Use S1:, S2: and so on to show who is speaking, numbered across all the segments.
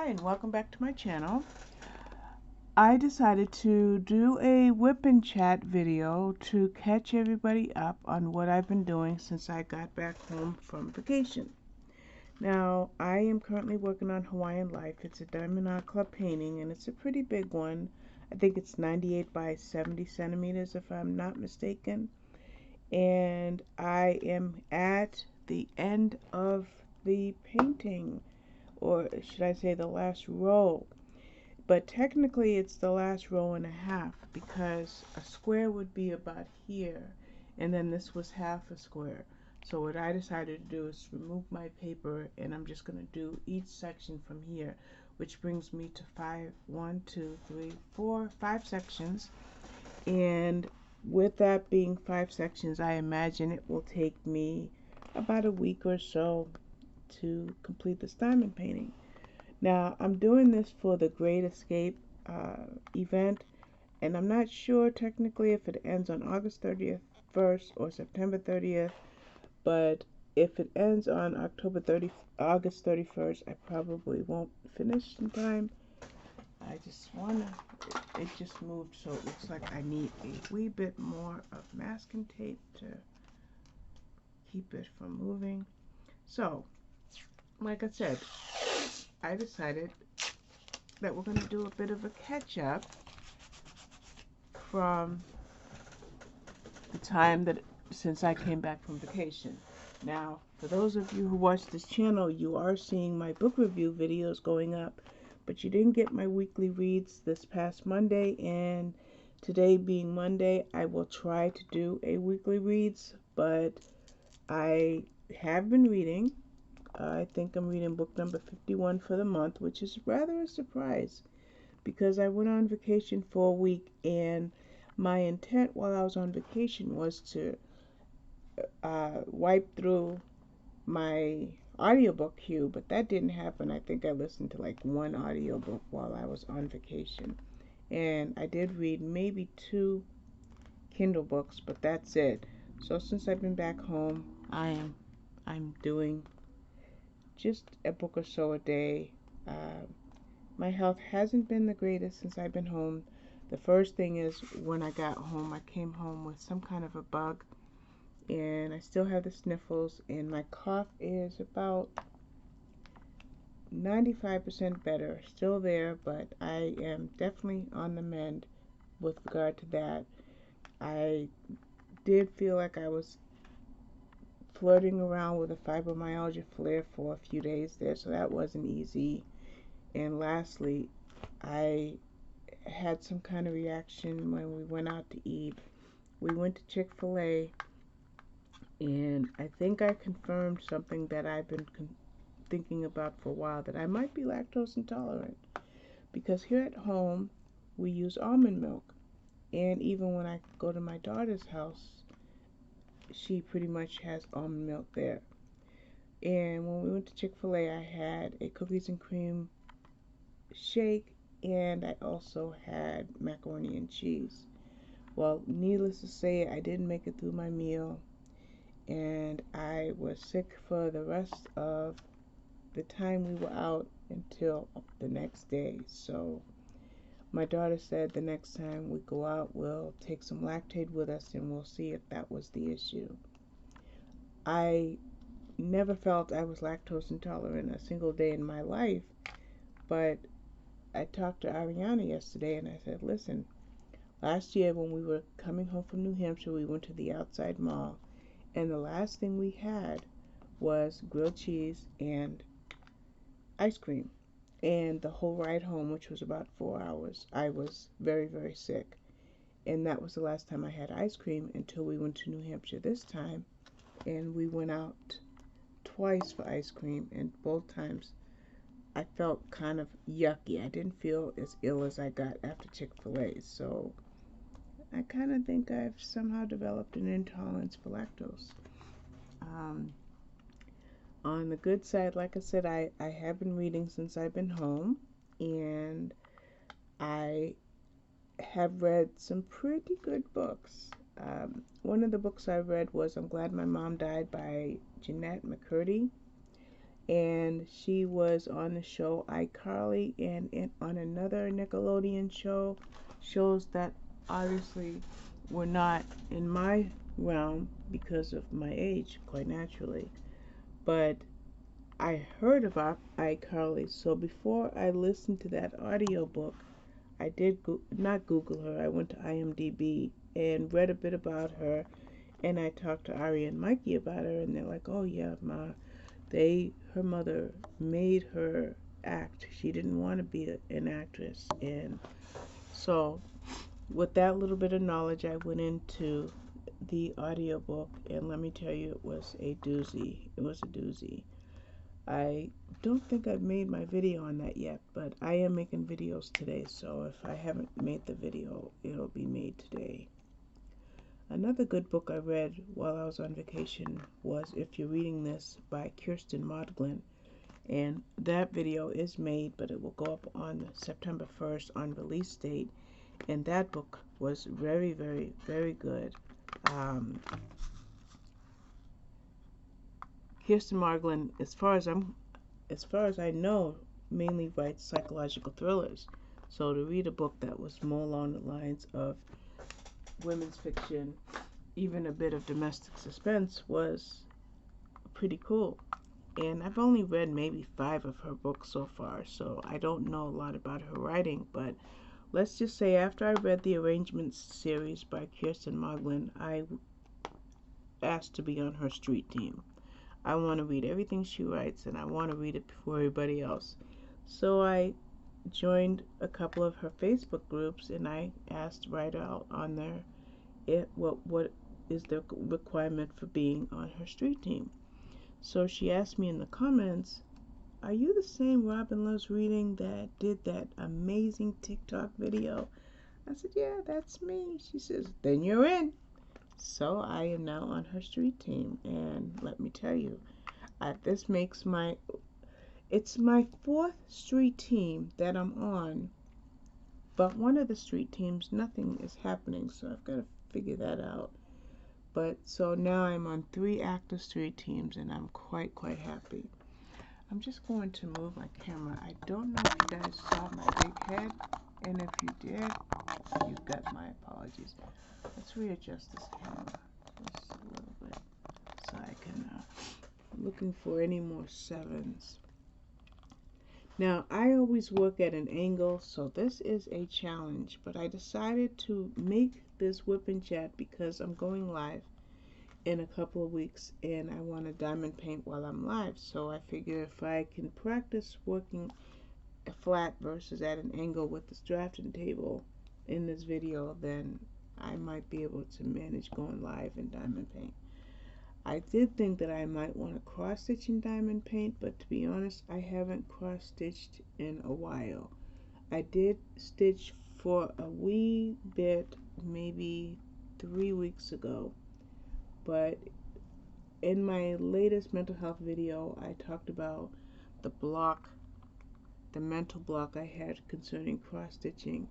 S1: Hi, and welcome back to my channel. I decided to do a whip and chat video to catch everybody up on what I've been doing since I got back home from vacation. Now, I am currently working on Hawaiian Life. It's a Diamond Art Club painting, and it's a pretty big one. I think it's 98 by 70 centimeters, if I'm not mistaken. And I am at the end of the painting, or should I say the last row. But technically it's the last row and a half, because a square would be about here, and then this was half a square. So what I decided to do is remove my paper, and I'm just going to do each section from here, which brings me to 5 sections. And with that being 5 sections, I imagine it will take me about a week or so to complete this diamond painting. Now, I'm doing this for the Great Escape event, and I'm not sure technically if it ends on August 30th first or September 30th, but if it ends on August 31st, I probably won't finish in time. I just wanna, it just moved, so it looks like I need a wee bit more of masking tape to keep it from moving. So, like I said, I decided that we're going to do a bit of a catch-up from the time that since I came back from vacation. Now, for those of you who watch this channel, you are seeing my book review videos going up, but you didn't get my weekly reads this past Monday, and today being Monday, I will try to do a weekly reads, but I have been reading. I think I'm reading book number 51 for the month, which is rather a surprise because I went on vacation for a week, and my intent while I was on vacation was to wipe through my audiobook queue, but that didn't happen. I think I listened to like one audiobook while I was on vacation, and I did read maybe 2 Kindle books, but that's it. So since I've been back home, I'm doing just a book or so a day. My health hasn't been the greatest since I've been home. The first thing is when I got home, I came home with some kind of a bug, and I still have the sniffles, and my cough is about 95% better. Still there, but I am definitely on the mend with regard to that. I did feel like I was flirting around with a fibromyalgia flare for a few days there, so that wasn't easy. And lastly, I had some kind of reaction when we went out to eat. We went to Chick-fil-A, and I think I confirmed something that I've been thinking about for a while, that I might be lactose intolerant, because here at home we use almond milk, and even when I go to my daughter's house, she pretty much has almond milk there. And when we went to Chick-fil-A, I had a cookies and cream shake, and I also had macaroni and cheese. Well, needless to say, I didn't make it through my meal, and I was sick for the rest of the time we were out until the next day. So my daughter said the next time we go out, we'll take some Lactaid with us, and we'll see if that was the issue. I never felt I was lactose intolerant a single day in my life, but I talked to Ariana yesterday, and I said, listen, last year when we were coming home from New Hampshire, we went to the outside mall, and the last thing we had was grilled cheese and ice cream. And the whole ride home, which was about 4 hours, I was very, very sick. And that was the last time I had ice cream until we went to New Hampshire this time. And we went out twice for ice cream, and both times I felt kind of yucky. I didn't feel as ill as I got after Chick-fil-A. So I kind of think I've somehow developed an intolerance for lactose. On the good side, like I said, I have been reading since I've been home, and I have read some pretty good books. One of the books I read was I'm Glad My Mom Died by Jeanette McCurdy, and she was on the show iCarly and on another Nickelodeon shows that obviously were not in my realm because of my age, quite naturally. But I heard about iCarly, so before I listened to that audiobook, I did not Google her. I went to IMDb and read a bit about her, and I talked to Ari and Mikey about her, and they're like, "Oh yeah, Ma, her mother made her act. She didn't want to be an actress." And so, with that little bit of knowledge, I went into the audiobook, and let me tell you, it was a doozy. It was a doozy. I don't think I've made my video on that yet, but I am making videos today, so if I haven't made the video, it'll be made today. Another good book I read while I was on vacation was If You're Reading This by Kirsten Modglin, and that video is made, but it will go up on September 1st on release date, and that book was very, very, very good. Kirsten Modglin, as far as I know, mainly writes psychological thrillers. So to read a book that was more along the lines of women's fiction, even a bit of domestic suspense, was pretty cool. And I've only read maybe 5 of her books so far, so I don't know a lot about her writing, but let's just say after I read the Arrangements series by Kirsten Modglin, I asked to be on her street team. I want to read everything she writes, and I want to read it before everybody else. So I joined a couple of her Facebook groups, and I asked right out on there what is the requirement for being on her street team. So she asked me in the comments, "Are you the same Robin Loves Reading that did that amazing TikTok video?" I said, "Yeah, that's me." She says, "Then you're in." So I am now on her street team, and let me tell you, this makes it's my 4th street team that I'm on, but one of the street teams, nothing is happening, so I've got to figure that out. But so now I'm on 3 active street teams, and I'm quite happy. I'm just going to move my camera. I don't know if you guys saw my big head, and if you did, you've got my apologies. Let's readjust this camera just a little bit so I can, I'm looking for any more 7s. Now, I always work at an angle, so this is a challenge, but I decided to make this whip and chat because I'm going live in a couple of weeks, and I want to diamond paint while I'm live, so I figure if I can practice working flat versus at an angle with this drafting table in this video, then I might be able to manage going live in diamond paint. I did think that I might want to cross stitch in diamond paint, but to be honest, I haven't cross stitched in a while. I did stitch for a wee bit maybe 3 weeks ago, but in my latest mental health video, I talked about the mental block I had concerning cross stitching,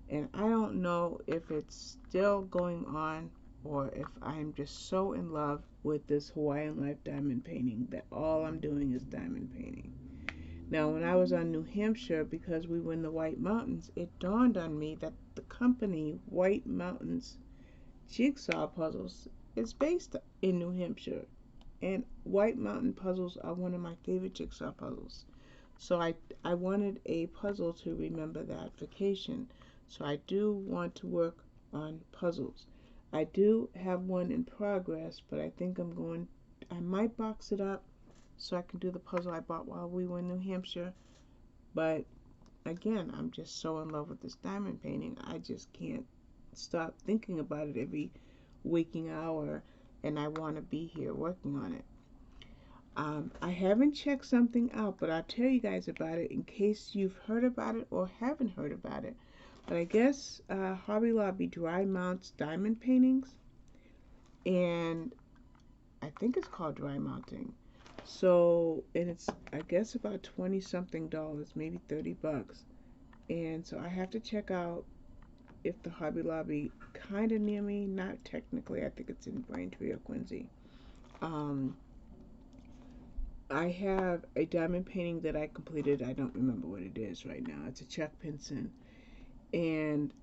S1: and I don't know if it's still going on or if I'm just so in love with this Hawaiian Life diamond painting that all I'm doing is diamond painting. Now, when I was on New Hampshire, because we were in the White Mountains, it dawned on me that the company White Mountains Jigsaw Puzzles is based in New Hampshire, and White Mountain puzzles are one of my favorite jigsaw puzzles. So I wanted a puzzle to remember that vacation. So I do want to work on puzzles. I do have one in progress, but I think I might box it up so I can do the puzzle I bought while we were in New Hampshire. But again, I'm just so in love with this diamond painting. I just can't stop thinking about it every waking hour, and I want to be here working on it. I haven't checked something out, but I'll tell you guys about it in case you've heard about it or haven't heard about it. But I guess Hobby Lobby dry mounts diamond paintings, and I think it's called dry mounting. So, and it's, I guess, about 20 something dollars, maybe 30 bucks. And so I have to check out if the Hobby Lobby kind of near me, not technically, I think it's in Braintree or Quincy, I have a diamond painting that I completed. I don't remember what it is right now. It's a Chuck Pinson. And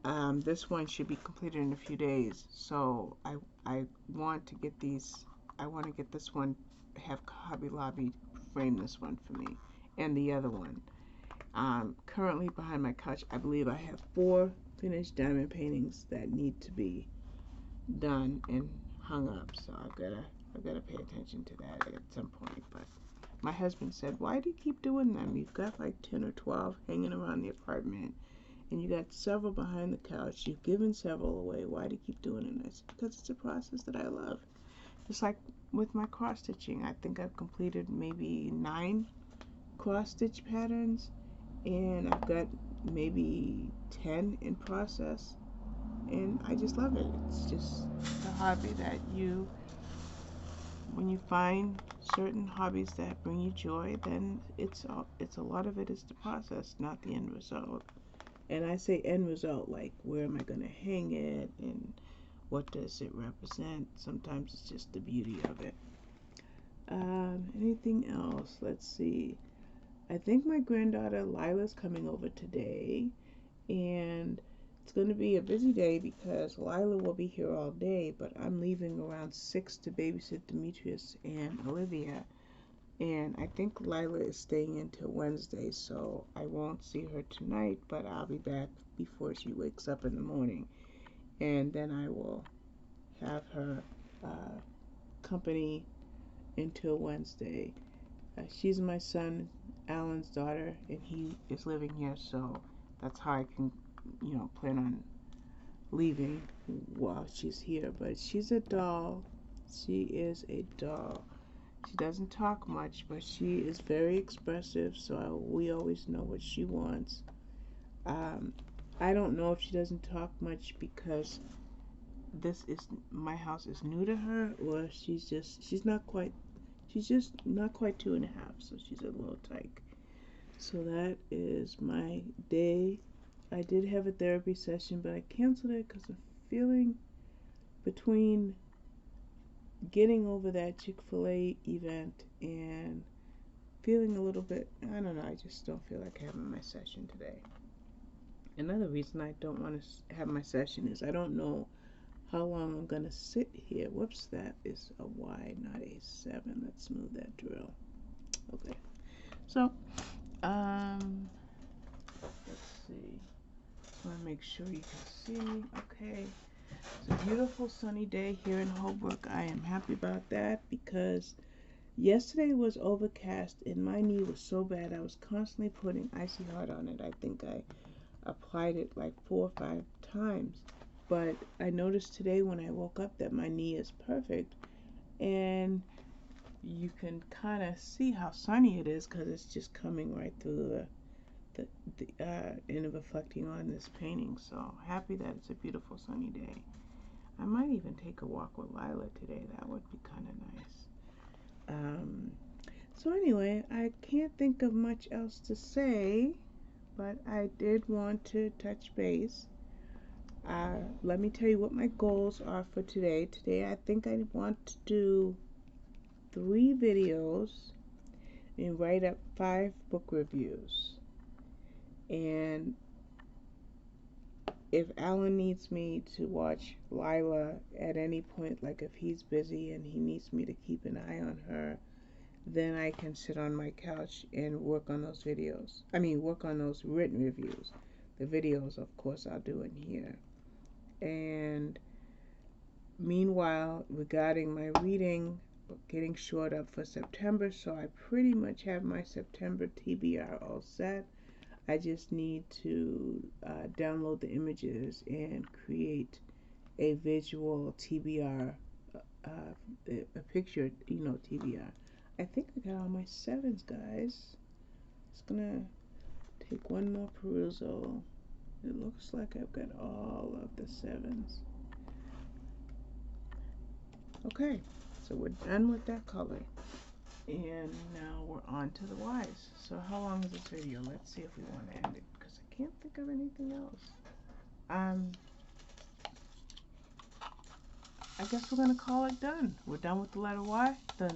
S1: this one should be completed in a few days. So I want to get these. I want to get this one. Have Hobby Lobby frame this one for me, and the other one. Currently behind my couch, I believe I have 4 finished diamond paintings that need to be done and hung up. So I've gotta pay attention to that at some point. But my husband said, "Why do you keep doing them? You've got like 10 or 12 hanging around the apartment." And you got several behind the couch. You've given several away. Why do you keep doing it? I said, because it's a process that I love. Just like with my cross stitching, I think I've completed maybe 9 cross stitch patterns, and I've got maybe 10 in process, and I just love it. It's just a hobby that when you find certain hobbies that bring you joy, then it's a lot of it is the process, not the end result. And I say end result, like where am I going to hang it and what does it represent? Sometimes it's just the beauty of it. Anything else? Let's see. I think my granddaughter Lila's coming over today, and it's going to be a busy day because Lila will be here all day, but I'm leaving around 6 to babysit Demetrius and Olivia. And I think Lila is staying until Wednesday, so I won't see her tonight, but I'll be back before she wakes up in the morning. And then I will have her company until Wednesday. She's my son Alan's daughter, and he is living here, so that's how I can, plan on leaving while she's here. But she's a doll. She is a doll. She doesn't talk much, but she is very expressive, so we always know what she wants. I don't know if she doesn't talk much because my house is new to her, or she's just not quite 2.5, so she's a little tyke. So that is my day. I did have a therapy session, but I canceled it because I'm feeling between getting over that Chick-fil-A event and feeling a little bit, I don't know, I just don't feel like having my session today. Another reason I don't want to have my session is I don't know how long I'm going to sit here. Whoops, that is a Y, not a 7. Let's move that drill. Okay. So, let's see. Just want to make sure you can see. Okay. It's a beautiful sunny day here in Holbrook. I am happy about that because yesterday was overcast and my knee was so bad I was constantly putting icy hot on it. I think I applied it like 4 or 5 times. But I noticed today when I woke up that my knee is perfect, and you can kind of see how sunny it is because it's just coming right through the and reflecting on this painting. So happy that it's a beautiful sunny day. I might even take a walk with Lila today. That would be kind of nice. So anyway, I can't think of much else to say, but I did want to touch base. Let me tell you what my goals are for today. Today I think I want to do 3 videos and write up 5 book reviews. And if Alan needs me to watch Lila at any point, like if he's busy and he needs me to keep an eye on her, then I can sit on my couch and work on those videos. Work on those written reviews. The videos, of course, I'll do in here. And meanwhile, regarding my reading, getting shored up for September, so I pretty much have my September TBR all set. I just need to download the images and create a visual TBR, a picture, TBR. I think I got all my 7s, guys. Just gonna take one more perusal. It looks like I've got all of the 7s. Okay, so we're done with that color. And now we're on to the Y's. So how long is this video? Let's see if we want to end it, because I can't think of anything else. I guess we're going to call it done. We're done with the letter Y, the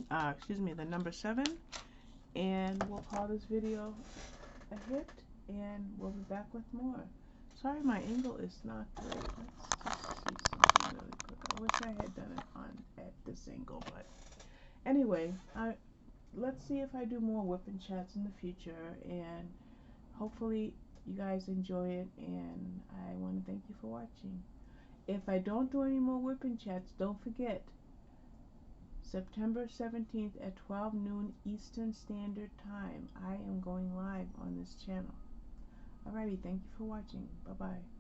S1: number 7. And we'll call this video a hit, and we'll be back with more. Sorry, my angle is not great. Let's just see something really quick. I wish I had done it on at this angle, but anyway, let's see if I do more whip and chats in the future, and hopefully you guys enjoy it, and I want to thank you for watching. If I don't do any more whip and chats, don't forget, September 17th at 12 noon Eastern Standard Time, I am going live on this channel. Alrighty, thank you for watching. Bye-bye.